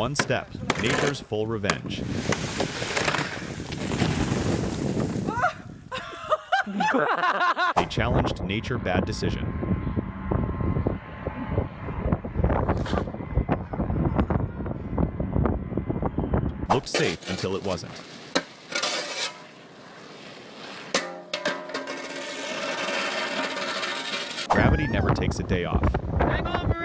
One step, nature's full revenge. They challenged nature bad decision. Looked safe until it wasn't. Gravity never takes a day off. Hangover!